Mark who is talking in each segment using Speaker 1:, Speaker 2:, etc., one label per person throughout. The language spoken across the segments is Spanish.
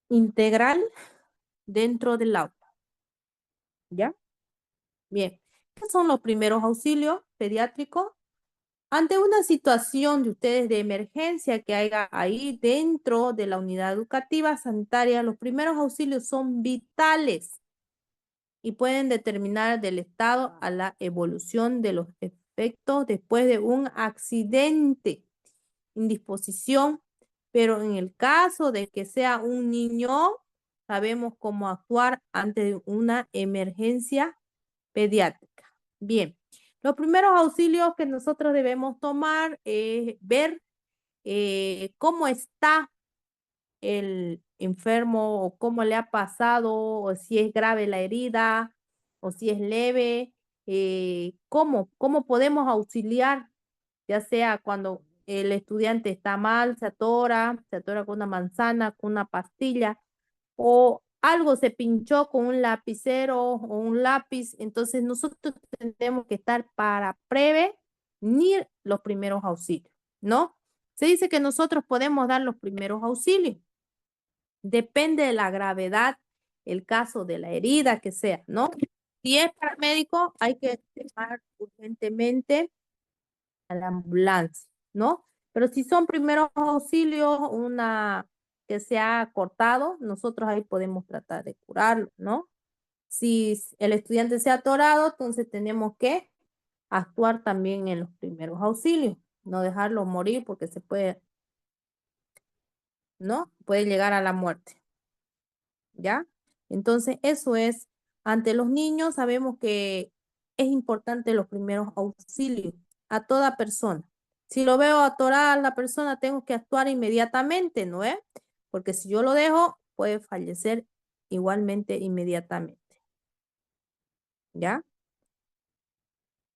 Speaker 1: integral dentro del aula. ¿Ya? Bien. ¿Qué son los primeros auxilios pediátricos? Ante una situación de ustedes de emergencia que haya ahí dentro de la unidad educativa sanitaria, los primeros auxilios son vitales y pueden determinar del estado a la evolución de los efectos después de un accidente, indisposición, pero en el caso de que sea un niño, sabemos cómo actuar ante una emergencia pediátrica. Bien, los primeros auxilios que nosotros debemos tomar es ver cómo está el enfermo o cómo le ha pasado, o si es grave la herida, o si es leve, cómo podemos auxiliar, ya sea cuando el estudiante está mal, se atora con una manzana, con una pastilla, o algo se pinchó con un lapicero o un lápiz. Entonces nosotros tenemos que estar para prevenir los primeros auxilios, ¿no? Se dice que nosotros podemos dar los primeros auxilios. Depende de la gravedad, el caso de la herida que sea, ¿no? Si es paramédico, hay que llamar urgentemente a la ambulancia, ¿no? Pero si son primeros auxilios, una que se ha cortado, nosotros ahí podemos tratar de curarlo, ¿no? Si el estudiante se ha atorado, entonces tenemos que actuar también en los primeros auxilios, no dejarlo morir porque se puede, ¿no? Puede llegar a la muerte. ¿Ya? Entonces, eso es, ante los niños sabemos que es importante los primeros auxilios a toda persona. Si lo veo atorada a la persona, tengo que actuar inmediatamente, ¿no es? Porque si yo lo dejo, puede fallecer igualmente inmediatamente, ¿ya?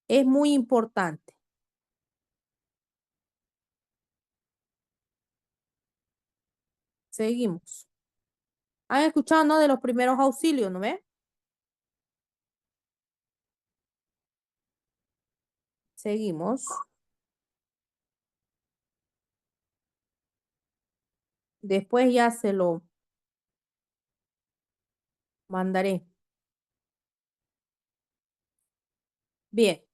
Speaker 1: Es muy importante. Seguimos. ¿Han escuchado, no, de los primeros auxilios, no ve? Seguimos. Después ya se lo mandaré. Bien.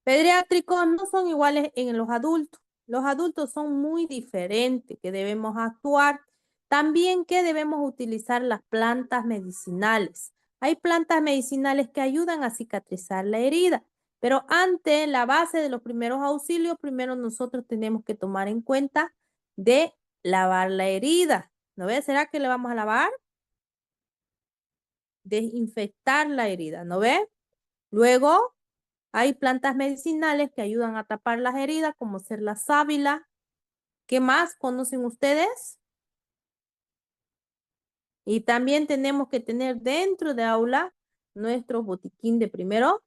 Speaker 1: Pediátricos no son iguales en los adultos. Los adultos son muy diferentes, que debemos actuar. También que debemos utilizar las plantas medicinales. Hay plantas medicinales que ayudan a cicatrizar la herida, pero ante la base de los primeros auxilios, primero nosotros tenemos que tomar en cuenta de lavar la herida. ¿No ve? ¿Será que le vamos a lavar? Desinfectar la herida, ¿no ve? Luego hay plantas medicinales que ayudan a tapar las heridas, como ser la sábila. ¿Qué más conocen ustedes? Y también tenemos que tener dentro de aula nuestro botiquín de primero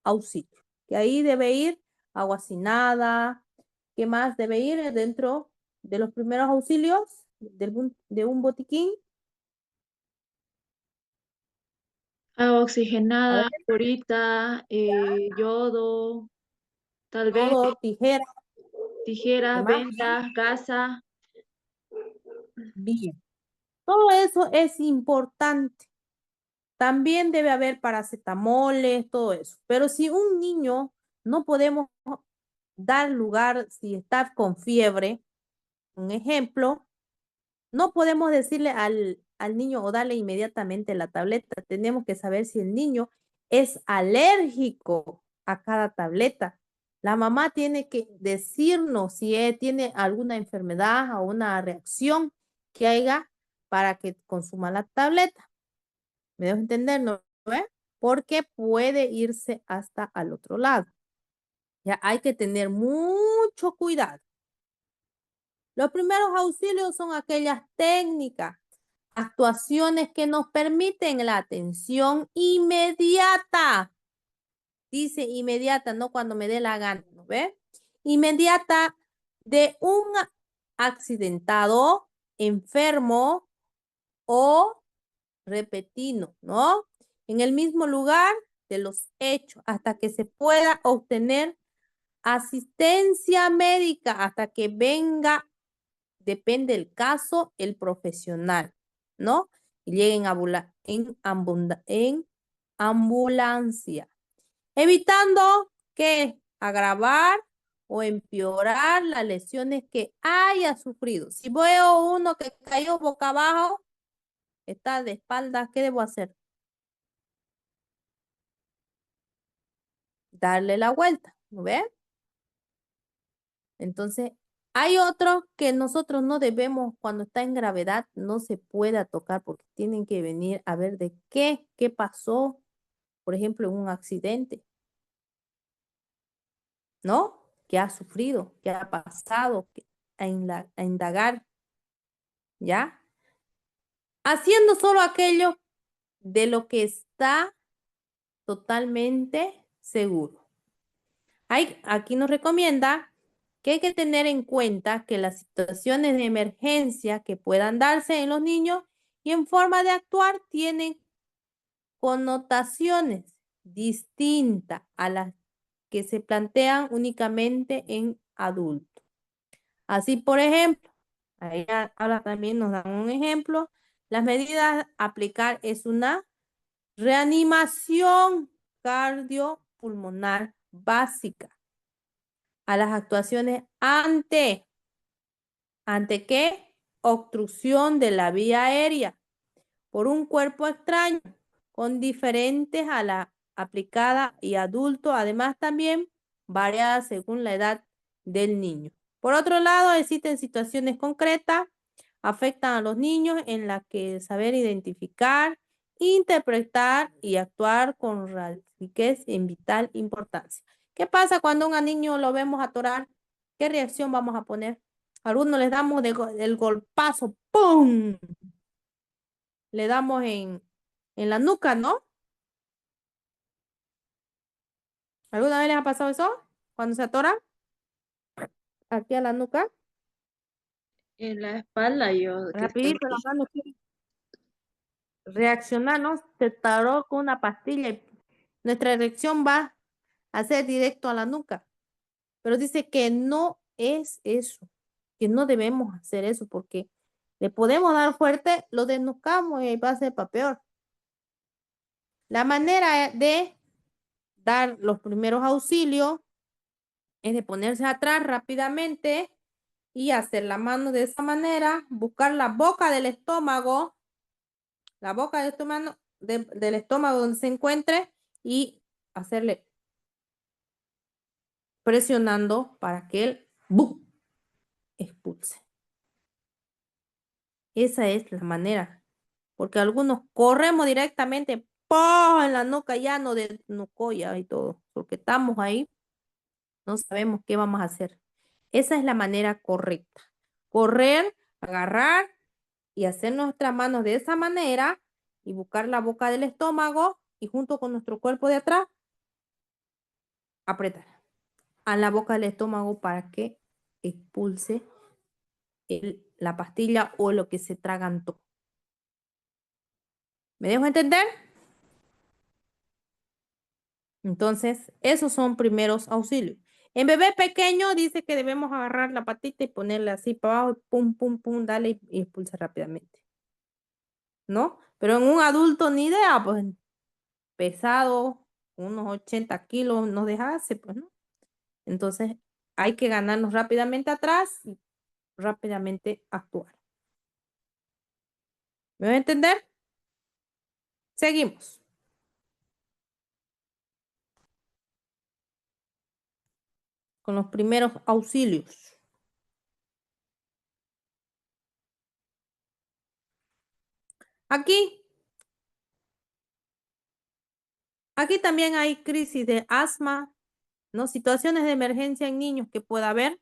Speaker 1: auxilio, que ahí debe ir agua sin nada. ¿Qué más debe ir dentro de los primeros auxilios de un botiquín?
Speaker 2: Agua
Speaker 1: A
Speaker 2: oxigenada,
Speaker 1: ver,
Speaker 2: clorita, yodo, tal vez
Speaker 1: todo, tijera, ¿qué
Speaker 2: tijeras,
Speaker 1: más?
Speaker 2: vendas, gasa.
Speaker 1: Bien. Todo eso es importante. También debe haber paracetamoles, todo eso. Pero si un niño no podemos dar lugar, si está con fiebre, un ejemplo, no podemos decirle al niño o darle inmediatamente la tableta. Tenemos que saber si el niño es alérgico a cada tableta. La mamá tiene que decirnos si tiene alguna enfermedad o una reacción que haya para que consuma la tableta. ¿Me dejo entender? ¿No ve? Porque puede irse hasta al otro lado. Ya hay que tener mucho cuidado. Los primeros auxilios son aquellas técnicas, actuaciones que nos permiten la atención inmediata. Dice inmediata, no cuando me dé la gana, ¿no ve? Inmediata de un accidentado, enfermo o repentino, ¿no? En el mismo lugar de los hechos, hasta que se pueda obtener asistencia médica, hasta que venga, depende del caso, el profesional, ¿no? Y lleguen en ambulancia, evitando que agravar o empeorar las lesiones que haya sufrido. Si veo uno que cayó boca abajo, está de espaldas, ¿qué debo hacer? Darle la vuelta, ¿no ve? Entonces, hay otro que nosotros no debemos, cuando está en gravedad, no se pueda tocar porque tienen que venir a ver de qué pasó, por ejemplo, en un accidente, ¿no? ¿Qué ha sufrido? ¿Qué ha pasado? A indagar, ¿ya? Haciendo solo aquello de lo que está totalmente seguro. Aquí nos recomienda que hay que tener en cuenta que las situaciones de emergencia que puedan darse en los niños y en forma de actuar tienen connotaciones distintas a las que se plantean únicamente en adultos. Así, por ejemplo, ahí ahora también nos dan un ejemplo. Las medidas a aplicar es una reanimación cardiopulmonar básica a las actuaciones ¿ante qué? Obstrucción de la vía aérea por un cuerpo extraño con diferentes a la aplicada y adulto, además también variadas según la edad del niño. Por otro lado, existen situaciones concretas, afectan a los niños en las que saber identificar, interpretar y actuar con rapidez en vital importancia. ¿Qué pasa cuando a un niño lo vemos atorar? ¿Qué reacción vamos a poner? Algunos les damos el golpazo, ¡pum! Le damos en la nuca, ¿no? ¿Alguna vez les ha pasado eso? Cuando se atora aquí a la nuca,
Speaker 2: En la espalda yo que
Speaker 1: rapidito la
Speaker 2: sentí.
Speaker 1: mano quiere reaccionar, ¿no? Se atoró con una pastilla y nuestra reacción va a ser directo a la nuca. Pero dice que no es eso, que no debemos hacer eso porque le podemos dar fuerte, lo desnucamos y va a ser para peor. La manera de dar los primeros auxilios es de ponerse atrás rápidamente y hacer la mano de esa manera, buscar la boca del estómago, del estómago donde se encuentre y hacerle presionando para que él ¡bum! Expulse. Esa es la manera, porque algunos corremos directamente ¡pum! En la nuca, ya no desnucó ya y todo, porque estamos ahí, no sabemos qué vamos a hacer. Esa es la manera correcta. Correr, agarrar y hacer nuestras manos de esa manera y buscar la boca del estómago y junto con nuestro cuerpo de atrás, apretar a la boca del estómago para que expulse la pastilla o lo que se tragantó. ¿Me dejo entender? Entonces, esos son primeros auxilios. En bebé pequeño dice que debemos agarrar la patita y ponerle así para abajo, y pum, pum, pum, dale y expulsa rápidamente. ¿No? Pero en un adulto ni idea, pues pesado, unos 80 kilos, nos dejase, pues, ¿no? Entonces, hay que ganarnos rápidamente atrás y rápidamente actuar. ¿Me voy a entender? Seguimos con los primeros auxilios. Aquí, aquí también hay crisis de asma, ¿no? Situaciones de emergencia en niños que pueda haber.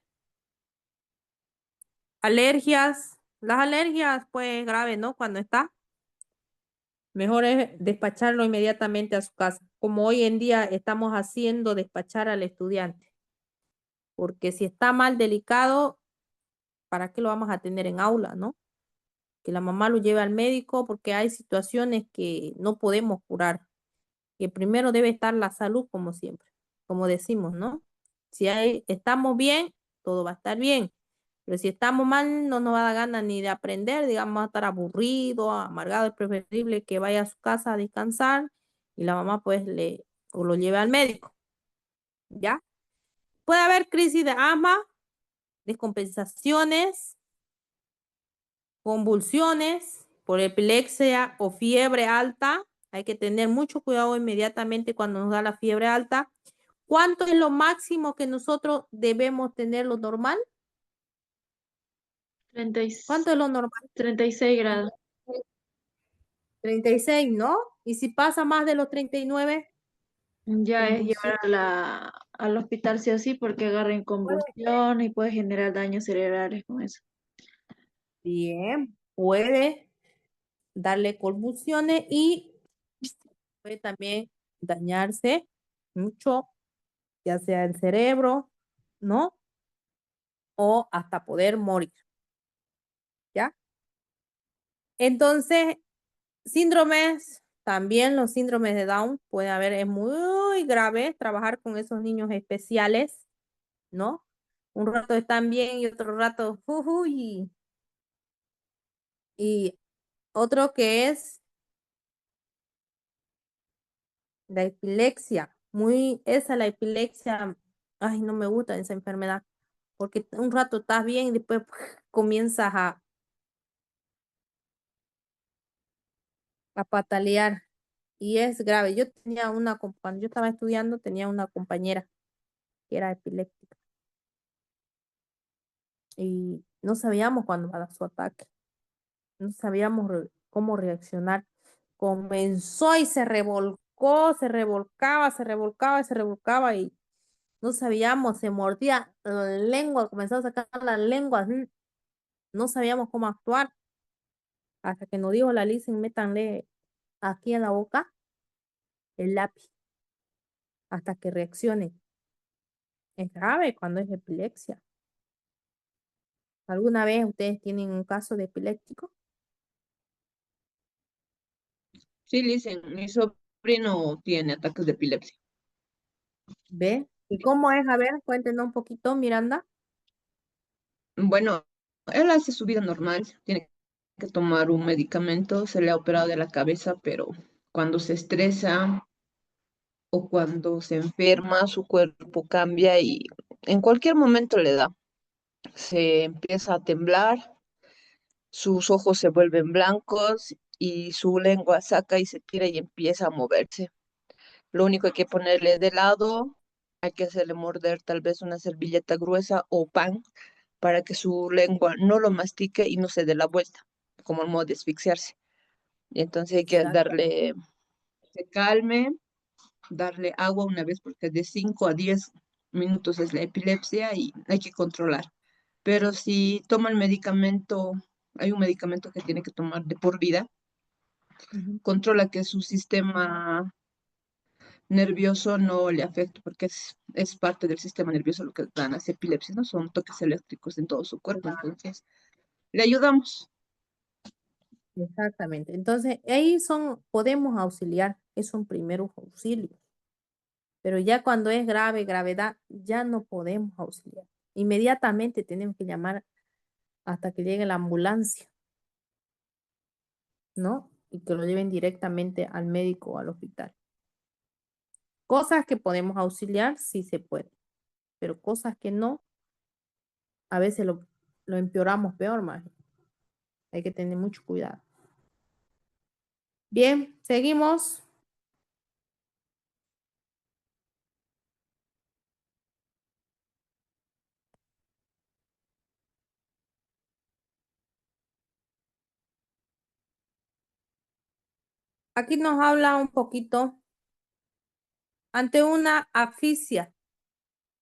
Speaker 1: Alergias. Las alergias, pues, graves, ¿no? Cuando está. Mejor es despacharlo inmediatamente a su casa, como hoy en día estamos haciendo despachar al estudiante. Porque si está mal delicado, ¿para qué lo vamos a tener en aula, no? Que la mamá lo lleve al médico porque hay situaciones que no podemos curar. Que primero debe estar la salud como siempre, como decimos, ¿no? Si estamos bien, todo va a estar bien. Pero si estamos mal, no nos va a dar ganas ni de aprender, digamos, a estar aburrido, amargado. Es preferible que vaya a su casa a descansar y la mamá pues o lo lleve al médico, ¿ya? Puede haber crisis de asma, descompensaciones, convulsiones por epilepsia o fiebre alta. Hay que tener mucho cuidado inmediatamente cuando nos da la fiebre alta. ¿Cuánto es lo máximo que nosotros debemos tener lo normal?
Speaker 2: 30 y-
Speaker 1: ¿Cuánto es lo normal?
Speaker 2: 36 grados.
Speaker 1: 36, ¿no? Y si pasa más de los 39,
Speaker 2: Ya es
Speaker 1: convulsión.
Speaker 2: llevar al hospital sí o sí porque agarren
Speaker 1: Puede ser.
Speaker 2: convulsión y puede generar daños cerebrales con eso.
Speaker 1: Bien, puede darle convulsiones y puede también dañarse mucho, ya sea el cerebro, ¿no? O hasta poder morir, ¿ya? Entonces, síndromes, también los síndromes de Down puede haber, es muy grave trabajar con esos niños especiales, ¿no? Un rato están bien y otro rato, y otro que es la epilepsia, esa la epilepsia, ay, no me gusta esa enfermedad, porque un rato estás bien y después comienzas a patalear y es grave. Cuando yo estaba estudiando, tenía una compañera que era epiléptica y no sabíamos cuándo va a dar su ataque, no sabíamos cómo reaccionar. Comenzó y se revolcó, se revolcaba, se revolcaba, se revolcaba y no sabíamos, se mordía la lengua, comenzó a sacar la lengua, no sabíamos cómo actuar, hasta que nos dijo la Lizzy, métanle aquí en la boca el lápiz, hasta que reaccione. Es grave cuando es epilepsia. ¿Alguna vez ustedes tienen un caso de epiléptico?
Speaker 3: Sí, dicen, mi sobrino tiene ataques de epilepsia.
Speaker 1: ¿Ve? ¿Y cómo es? A ver, cuéntenos un poquito, Miranda.
Speaker 3: Bueno, él hace su vida normal, tiene que tomar un medicamento, se le ha operado de la cabeza, pero cuando se estresa o cuando se enferma, su cuerpo cambia y en cualquier momento le da. Se empieza a temblar, sus ojos se vuelven blancos y su lengua saca y se tira y empieza a moverse. Lo único hay que ponerle de lado, hay que hacerle morder tal vez una servilleta gruesa o pan para que su lengua no lo mastique y no se dé la vuelta, como el modo de asfixiarse. Y entonces hay que
Speaker 1: Exactamente.
Speaker 3: darle, se calme, darle agua una vez porque de 5 a 10 minutos es la epilepsia y hay que controlar. Pero si toma el medicamento, hay un medicamento que tiene que tomar de por vida,
Speaker 1: Ujú.
Speaker 3: controla que su sistema nervioso no le afecte, porque es parte del sistema nervioso lo que dan las epilepsias, ¿no? Son toques eléctricos en todo su cuerpo,
Speaker 1: Claro,
Speaker 3: entonces le ayudamos.
Speaker 1: exactamente. Entonces, ahí podemos auxiliar, es un primeros auxilios, pero ya cuando es grave, gravedad, ya no podemos auxiliar. Inmediatamente tenemos que llamar hasta que llegue la ambulancia, ¿no? Y que lo lleven directamente al médico o al hospital. Cosas que podemos auxiliar, sí se puede, pero cosas que no, a veces lo empeoramos peor, más. Hay que tener mucho cuidado. Bien, seguimos. Aquí nos habla un poquito ante una asfixia,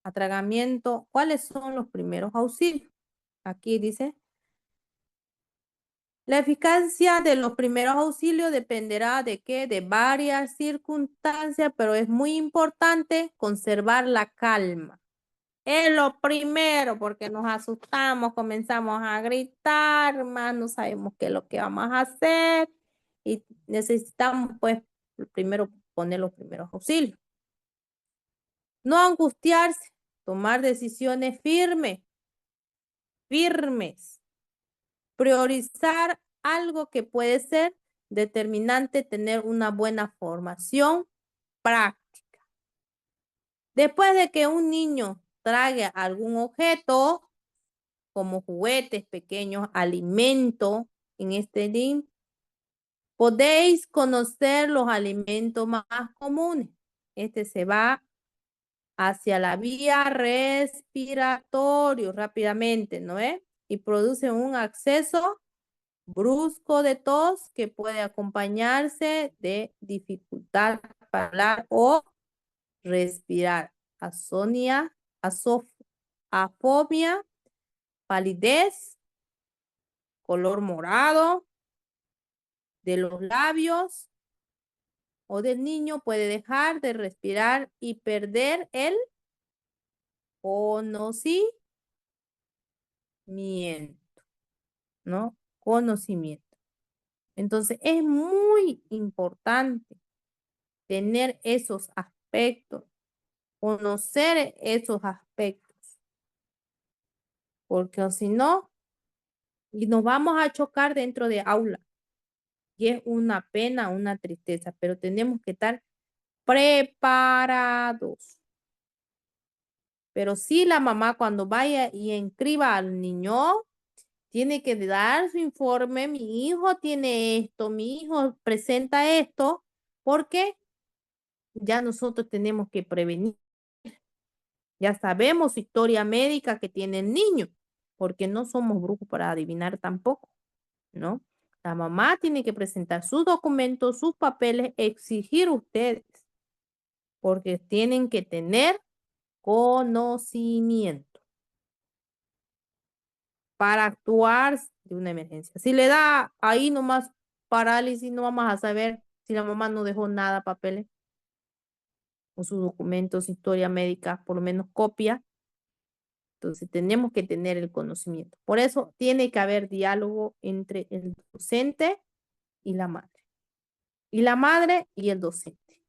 Speaker 1: atragamiento, ¿cuáles son los primeros auxilios? Aquí dice, la eficacia de los primeros auxilios dependerá de qué, de varias circunstancias, pero es muy importante conservar la calma. Es lo primero, porque nos asustamos, comenzamos a gritar, más no sabemos qué es lo que vamos a hacer y necesitamos, pues, primero poner los primeros auxilios. No angustiarse, tomar decisiones firmes, firmes. Priorizar algo que puede ser determinante, tener una buena formación práctica. Después de que un niño trague algún objeto, como juguetes pequeños, alimento, en este link, podéis conocer los alimentos más comunes. Este se va hacia la vía respiratoria rápidamente, ¿no es? Y produce un acceso brusco de tos que puede acompañarse de dificultad para hablar o respirar. Asonia, afobia, palidez, color morado de los labios o del niño puede dejar de respirar y perder el conocimiento, ¿no? Conocimiento. Entonces es muy importante tener esos aspectos, conocer esos aspectos, porque o si no, y nos vamos a chocar dentro de aula. Y es una pena, una tristeza, pero tenemos que estar preparados. Pero sí, la mamá cuando vaya y inscriba al niño, tiene que dar su informe. Mi hijo tiene esto, mi hijo presenta esto, porque ya nosotros tenemos que prevenir. Ya sabemos historia médica que tiene el niño, porque no somos brujos para adivinar tampoco, ¿no? La mamá tiene que presentar sus documentos, sus papeles, exigir ustedes, porque tienen que tener conocimiento para actuar de una emergencia. Si le da ahí nomás parálisis, no vamos a saber si la mamá no dejó nada, papeles o sus documentos, historia médica, por lo menos copia. Entonces tenemos que tener el conocimiento. Por eso tiene que haber diálogo entre el docente y la madre. Y la madre y el docente.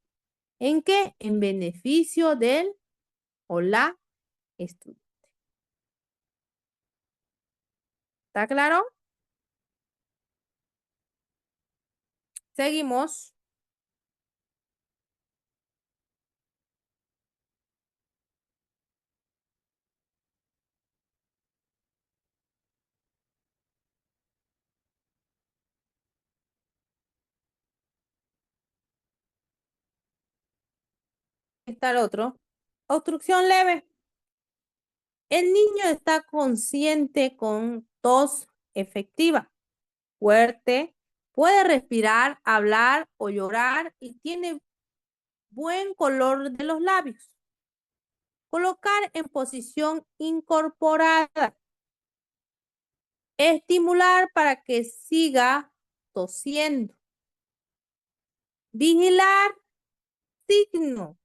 Speaker 1: ¿En qué? En beneficio del o la estudiante. ¿Está claro? Seguimos. Está el otro. Obstrucción leve. El niño está consciente con tos efectiva, fuerte, puede respirar, hablar o llorar y tiene buen color de los labios. Colocar en posición incorporada. Estimular para que siga tosiendo. Vigilar signo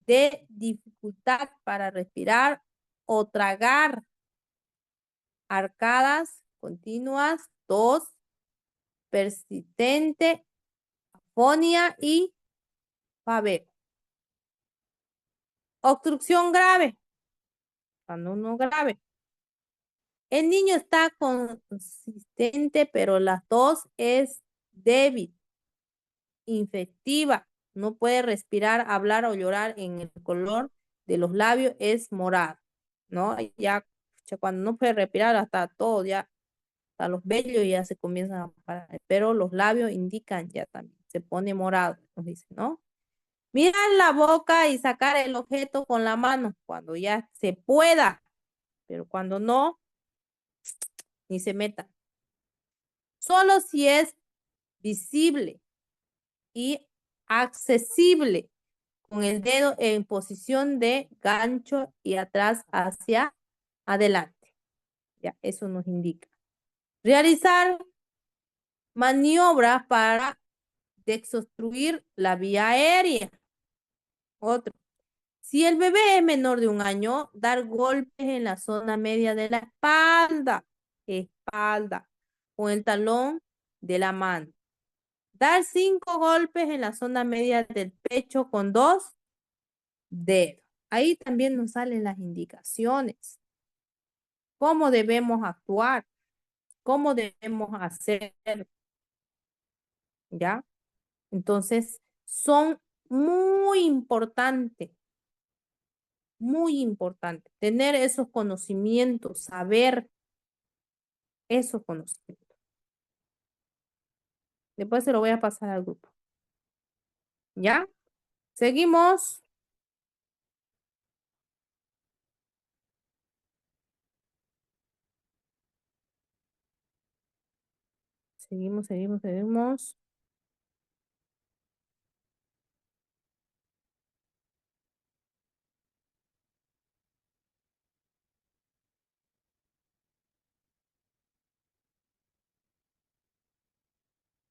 Speaker 1: de dificultad para respirar o tragar. Arcadas continuas, tos persistente, afonia y paveo. Obstrucción grave. Cuando uno grave. El niño está consistente, pero la tos es débil, infectiva. No puede respirar, hablar o llorar en el color de los labios es morado, ¿no? Ya cuando no puede respirar hasta todo, ya hasta los vellos ya se comienzan a parar, pero los labios indican ya también, se pone morado, nos dice, ¿no? Mirar la boca y sacar el objeto con la mano cuando ya se pueda, pero cuando no, ni se meta. Solo si es visible y accesible con el dedo en posición de gancho y atrás hacia adelante. Ya, eso nos indica. Realizar maniobras para desobstruir la vía aérea. Otro. Si el bebé es menor de 1 año, dar golpes en la zona media de la espalda, con el talón de la mano. Dar 5 golpes en la zona media del pecho con 2 dedos. Ahí también nos salen las indicaciones. cómo debemos actuar, cómo debemos hacer, ¿ya? Entonces, son muy importante tener esos conocimientos, saber esos conocimientos. Después se lo voy a pasar al grupo. ¿Ya? Seguimos. Seguimos.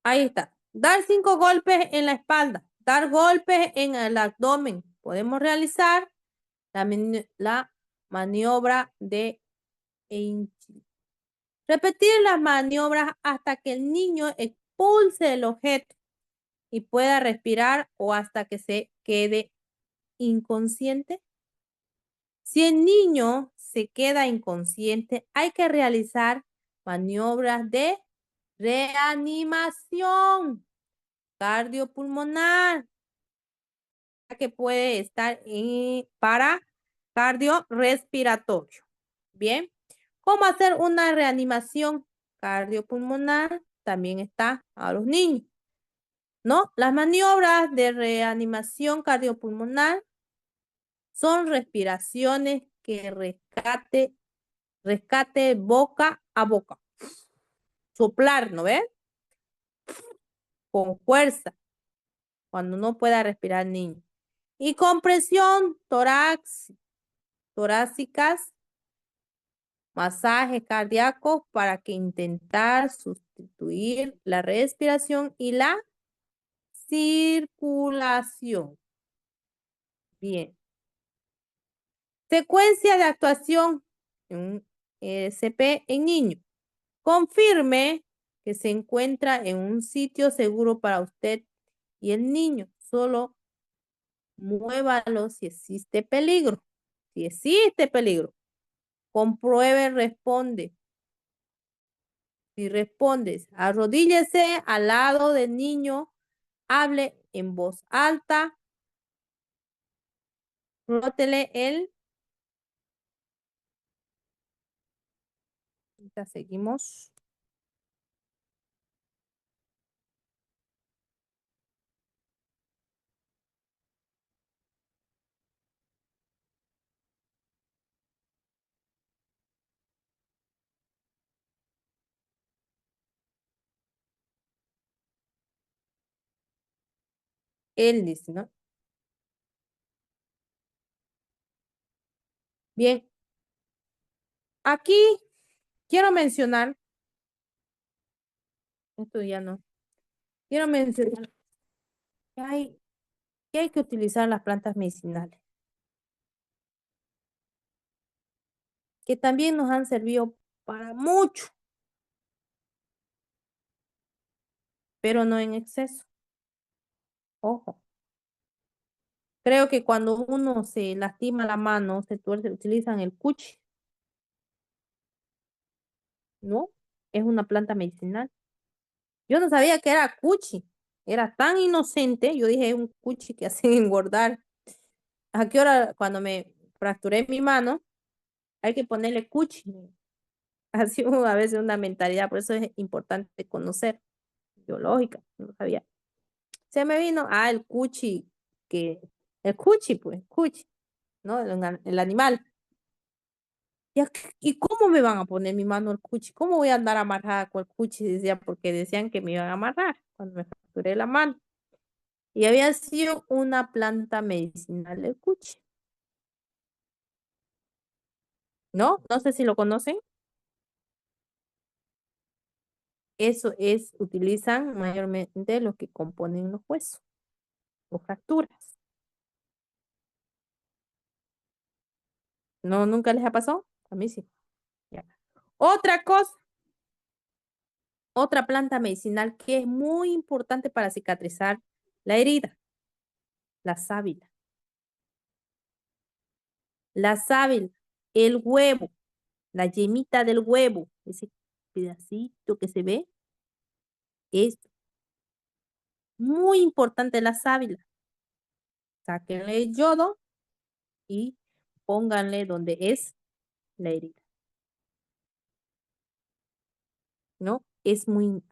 Speaker 1: Ahí está. Dar 5 golpes en la espalda. Dar golpes en el abdomen. Podemos realizar la maniobra de Einstein. Repetir las maniobras hasta que el niño expulse el objeto y pueda respirar o hasta que se quede inconsciente. Si el niño se queda inconsciente, hay que realizar maniobras de reanimación cardiopulmonar que puede estar para cardiorrespiratorio. Bien, ¿cómo hacer una reanimación cardiopulmonar? También está a los niños, ¿no? Las maniobras de reanimación cardiopulmonar son respiraciones que rescate boca a boca. Soplar, ¿no ves? Con fuerza, cuando no pueda respirar el niño. Y compresión torácicas, masajes cardíacos para que intentar sustituir la respiración y la circulación. Bien. Secuencia de actuación en un ESP en niño. Confirme que se encuentra en un sitio seguro para usted y el niño. Solo muévalo si existe peligro. Si existe peligro. Compruebe, responde. Si respondes, arrodíllese al lado del niño, hable en voz alta, rótele el. Ya seguimos. Él dice, ¿no? Bien, aquí quiero mencionar, esto ya no, quiero mencionar que hay que utilizar las plantas medicinales, que también nos han servido para mucho, pero no en exceso. Ojo, creo que cuando uno se lastima la mano, se tuerce, utilizan el cuchi, ¿no? Es una planta medicinal. Yo no sabía que era cuchi. Era tan inocente. Yo dije, es un cuchi que hacen engordar. ¿A qué hora? Cuando me fracturé mi mano, hay que ponerle cuchi. Así a veces una mentalidad. Por eso es importante conocer biológica. No sabía. Se me vino, el cuchi, el cuchi, pues, cuchi, ¿no? El animal. ¿Y cómo me van a poner mi mano el cuchi? ¿Cómo voy a andar amarrada con el cuchi? Decía, porque decían que me iban a amarrar cuando me fracturé la mano. Y había sido una planta medicinal el cuchi. ¿No? No sé si lo conocen. Eso es, utilizan mayormente los que componen los huesos o fracturas. ¿No, nunca les ha pasado? A mí sí. Ya. Otra cosa, otra planta medicinal que es muy importante para cicatrizar la herida, la sábila. La sábila, el huevo. La yemita del huevo, ese pedacito que se ve, es muy importante la sábila. Sáquenle el yodo y pónganle donde es la herida. ¿No?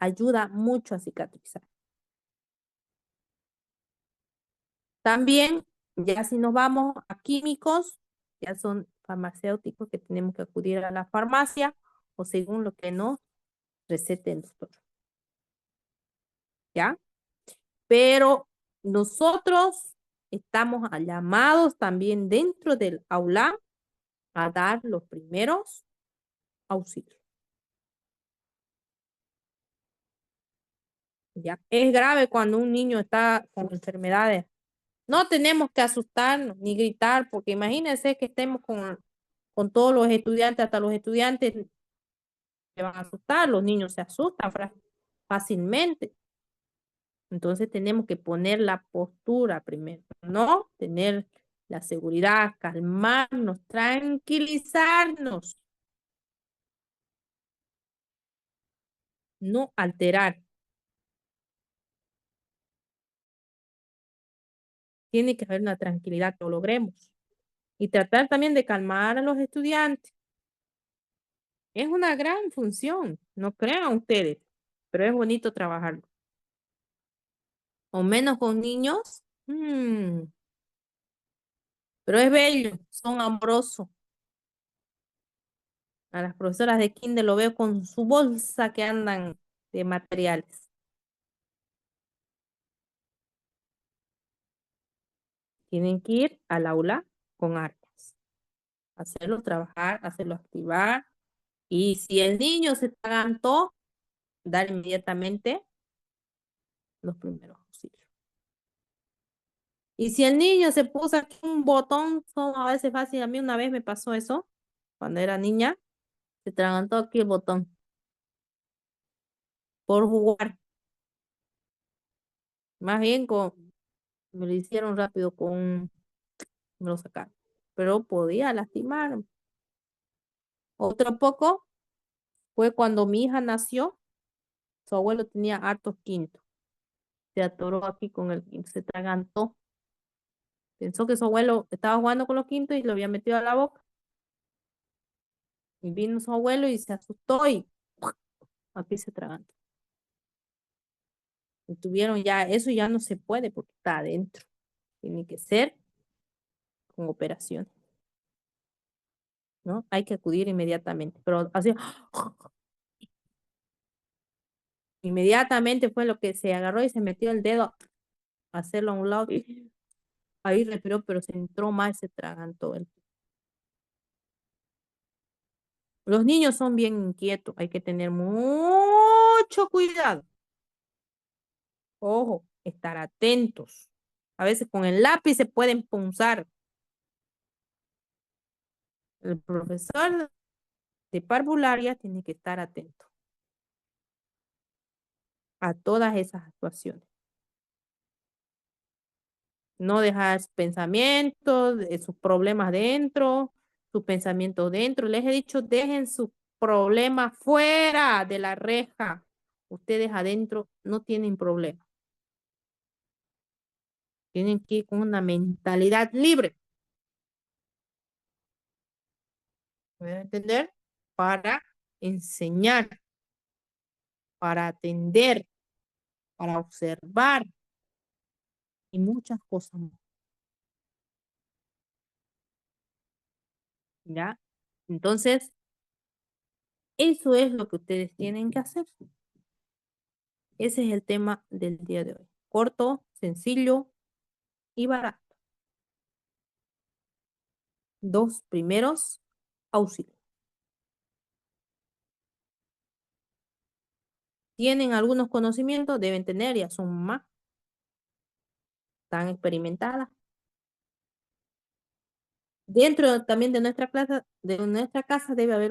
Speaker 1: Ayuda mucho a cicatrizar. También, ya si nos vamos a químicos, ya son farmacéuticos que tenemos que acudir a la farmacia o según lo que nos recete el doctor. ¿Ya? Pero nosotros estamos llamados también dentro del aula a dar los primeros auxilios. ¿Ya? Es grave cuando un niño está con enfermedades. No tenemos que asustarnos ni gritar, porque imagínense que estemos con todos los estudiantes, hasta los estudiantes se van a asustar, los niños se asustan fácilmente. Entonces tenemos que poner la postura primero, ¿no? Tener la seguridad, calmarnos, tranquilizarnos, no alterar. Tiene que haber una tranquilidad que lo logremos. Y tratar también de calmar a los estudiantes. Es una gran función, no crean ustedes, pero es bonito trabajarlo. O menos con niños, pero es bello, son amorosos. A las profesoras de kinder lo veo con su bolsa que andan de materiales. Tienen que ir al aula con armas, hacerlo trabajar, hacerlo activar. Y si el niño se atragantó, dar inmediatamente los primeros auxilios. Y si el niño se puso aquí un botón, son a veces fácil. A mí una vez me pasó eso, cuando era niña, se atragantó aquí el botón por jugar. Más bien me lo hicieron rápido me lo sacaron. Pero podía lastimar. Otro poco fue cuando mi hija nació, su abuelo tenía hartos quintos. Se atoró aquí con el quinto, se atragantó. Pensó que su abuelo estaba jugando con los quintos y lo había metido a la boca. Y vino su abuelo y se asustó y aquí se atragantó. Y tuvieron ya, eso ya no se puede porque está adentro. Tiene que ser con operación, ¿no? Hay que acudir inmediatamente. Pero así, inmediatamente fue lo que se agarró y se metió el dedo a hacerlo a un lado. Y ahí respiró, pero se entró más y se atragantó él. Los niños son bien inquietos, hay que tener mucho cuidado. Ojo, estar atentos. A veces con el lápiz se pueden punzar. El profesor de parvularia tiene que estar atento a todas esas actuaciones. No dejar sus pensamientos, sus problemas dentro, sus pensamientos dentro. Les he dicho, dejen sus problemas fuera de la reja. Ustedes adentro no tienen problema. Tienen que ir con una mentalidad libre. ¿Me a entender? Para enseñar, para atender, para observar y muchas cosas más. ¿Ya? Entonces, eso es lo que ustedes tienen que hacer. Ese es el tema del día de hoy. Corto, sencillo y barato. 2 primeros auxilios. Tienen algunos conocimientos, deben tener, ya son más, tan experimentadas. Dentro también de nuestra clase, de nuestra casa debe haber